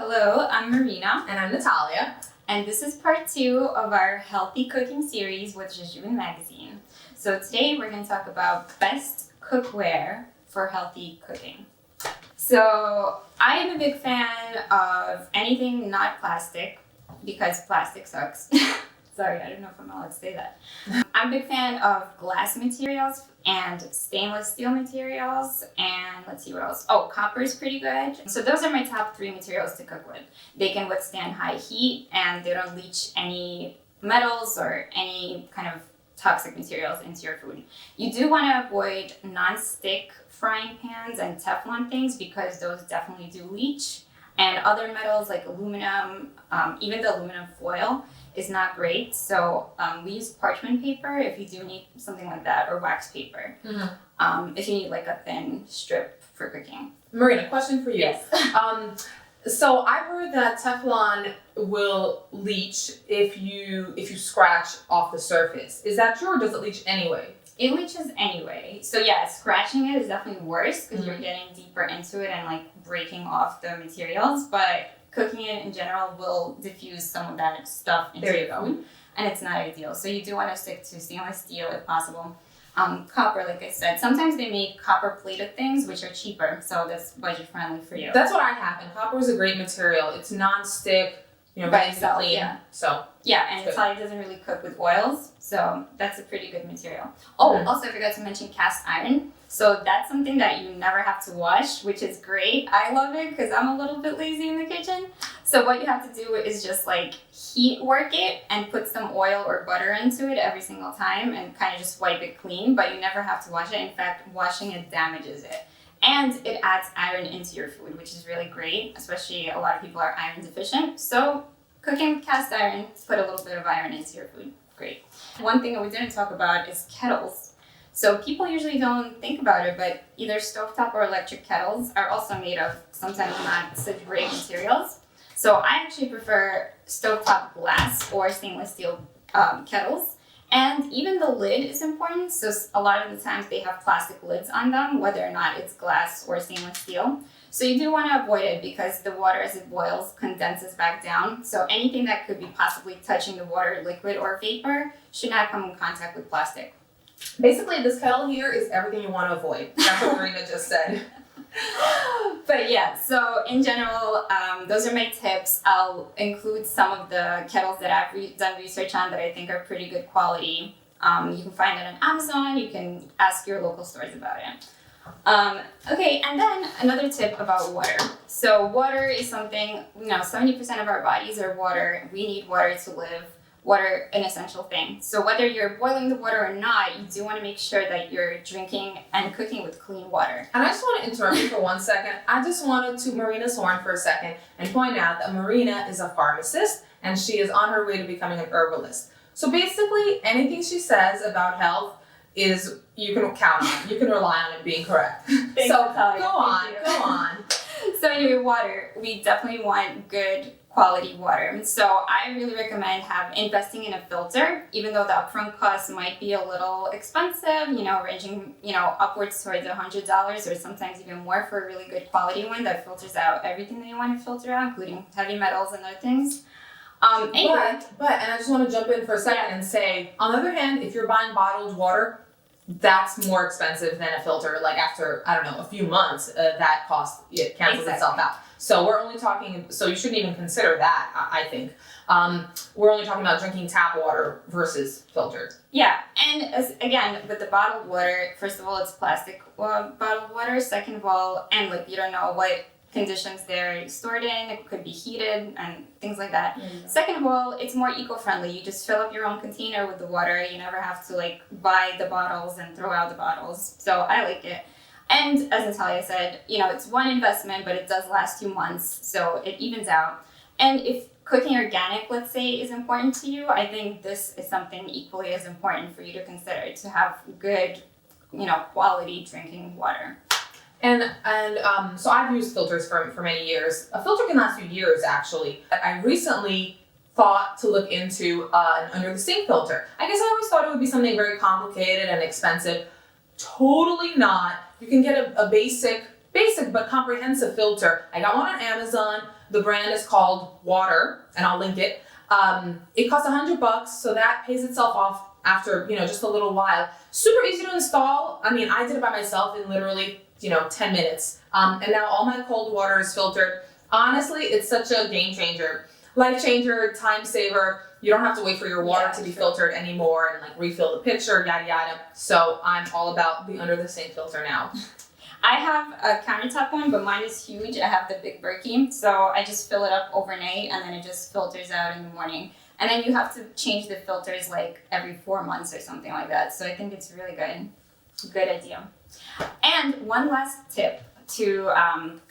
Hello, I'm Marina. And I'm Natalia. And this is part 2 of our healthy cooking series with Jejune magazine. So today we're going to talk about best cookware for healthy cooking. So I am a big fan of anything not plastic because plastic sucks. Sorry, I don't know if I'm allowed to say that. I'm a big fan of glass materials and stainless steel materials, and let's see what else. Oh, copper is pretty good. So those are my top 3 materials to cook with. They can withstand high heat and they don't leach any metals or any kind of toxic materials into your food. You do want to avoid non-stick frying pans and Teflon things because those definitely do leach. And other metals like aluminum, even the aluminum foil is not great. So we use parchment paper if you do need something like that, or wax paper if you need like a thin strip for cooking. Marina, question for you. Yes. So I've heard that Teflon will leach if you scratch off the surface. Is that true, or does it leach anyway? It leaches anyway. So yeah, scratching it is definitely worse because you're getting deeper into it and like breaking off the materials, but cooking it in general will diffuse some of that stuff into your food, and it's not ideal. So you do want to stick to stainless steel if possible. Copper, like I said, sometimes they make copper plated things which are cheaper, so that's budget friendly for you. That's what I have, and copper is a great material. It's non-stick, by itself, clean. yeah. So yeah, and Natalia doesn't really cook with oils, so that's a pretty good material. Oh, also I forgot to mention cast iron. So that's something that you never have to wash, which is great. I love it because I'm a little bit lazy in the kitchen. So what you have to do is just like heat work it and put some oil or butter into it every single time and kind of just wipe it clean, but you never have to wash it. In fact, washing it damages it. And it adds iron into your food, which is really great, especially a lot of people are iron deficient. So cooking with cast iron, put a little bit of iron into your food. Great. One thing that we didn't talk about is kettles. So people usually don't think about it, but either stovetop or electric kettles are also made of sometimes not such great materials. So I actually prefer stovetop glass or stainless steel kettles. And even the lid is important. So a lot of the times they have plastic lids on them, whether or not it's glass or stainless steel. So you do want to avoid it because the water as it boils condenses back down. So anything that could be possibly touching the water, liquid or vapor, should not come in contact with plastic. basically, this kettle here is everything you want to avoid. That's what Marina just said. But yeah, so in general, those are my tips. I'll include some of the kettles that I've done research on that I think are pretty good quality. You can find it on Amazon. You can ask your local stores about it. Okay, and then another tip about water. So water is something, 70% of our bodies are water. We need water to live. Water, an essential thing. So whether you're boiling the water or not, you do want to make sure that you're drinking and cooking with clean water. And I just want to interrupt you for 1 second. I just wanted to Marina's horn for a second and point out that Marina is a pharmacist and she is on her way to becoming an herbalist. So basically, anything she says about health is you can count on. You can rely on it being correct. Thanks, so Natalia. go on. So anyway, water. We definitely want good quality water. So I really recommend investing in a filter, even though the upfront cost might be a little expensive, ranging, upwards towards $100 or sometimes even more for a really good quality one that filters out everything that you want to filter out, including heavy metals and other things. Anyway. But, and I just want to jump in for a second and say, on the other hand, if you're buying bottled water, that's more expensive than a filter. Like after, a few months, that cost, it cancels itself out. So we're only talking, so you shouldn't even consider that, I think. We're only talking about drinking tap water versus filtered. Yeah, and again, with the bottled water, first of all, it's plastic bottled water. Second of all, and you don't know what conditions they're stored in. It could be heated and things like that. Mm-hmm. Second of all, it's more eco-friendly. You just fill up your own container with the water. You never have to buy the bottles and throw out the bottles. So I like it. And as Natalia said, it's one investment, but it does last 2 months, so it evens out. And if cooking organic, let's say, is important to you, I think this is something equally as important for you to consider, to have good, quality drinking water. And so I've used filters for many years. A filter can last you years, actually. I recently thought to look into an under the sink filter. I guess I always thought it would be something very complicated and expensive. Totally not. You can get a basic basic but comprehensive filter. I got one on Amazon. The brand is called Water, and I'll link it. It costs $100, so that pays itself off after, just a little while. Super easy to install. I mean, I did it by myself in literally, 10 minutes. And now all my cold water is filtered. Honestly, it's such a game changer. Life changer, time saver. You don't have to wait for your water to be filtered anymore and like refill the pitcher, yada yada. So I'm all about the under the sink filter now. I have a countertop one, but mine is huge. I have the big Berkey, so I just fill it up overnight and then it just filters out in the morning. And then you have to change the filters like every 4 months or something like that. So I think it's really good. Good idea. And one last tip to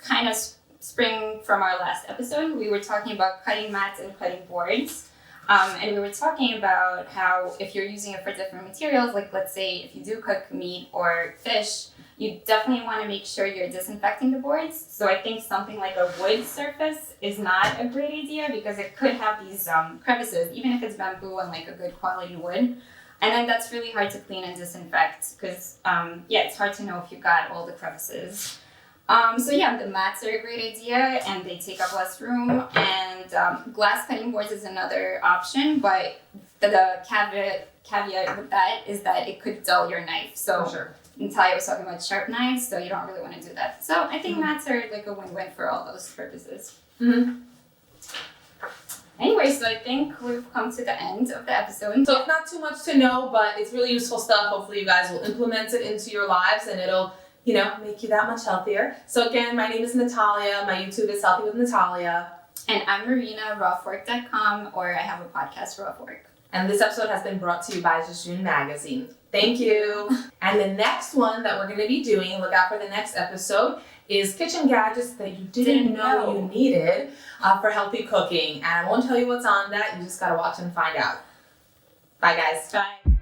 kind of spring from our last episode. We were talking about cutting mats and cutting boards. And we were talking about how if you're using it for different materials, like let's say if you do cook meat or fish, you definitely want to make sure you're disinfecting the boards. So I think something like a wood surface is not a great idea because it could have these crevices, even if it's bamboo and like a good quality wood. And then that's really hard to clean and disinfect because, it's hard to know if you got all the crevices. The mats are a great idea and they take up less room. And glass cutting boards is another option, but the caveat with that is that it could dull your knife. So. Sure. Natalia was talking about sharp knives, so you don't really want to do that. So I think mats are like a win-win for all those purposes. Mm-hmm. Anyway, so I think we've come to the end of the episode. So it's not too much to know, but it's really useful stuff. Hopefully you guys will implement it into your lives and it'll, make you that much healthier. So again, my name is Nataliya. My YouTube is Healthy with Nataliya. And I'm Marina, rawfork.com, or I have a podcast, Rawfork. And this episode has been brought to you by Jejune magazine. Thank you. And the next one that we're going to be doing, look out for the next episode, is kitchen gadgets that you didn't know you needed for healthy cooking. And I won't tell you what's on that. You just got to watch and find out. Bye, guys. Bye.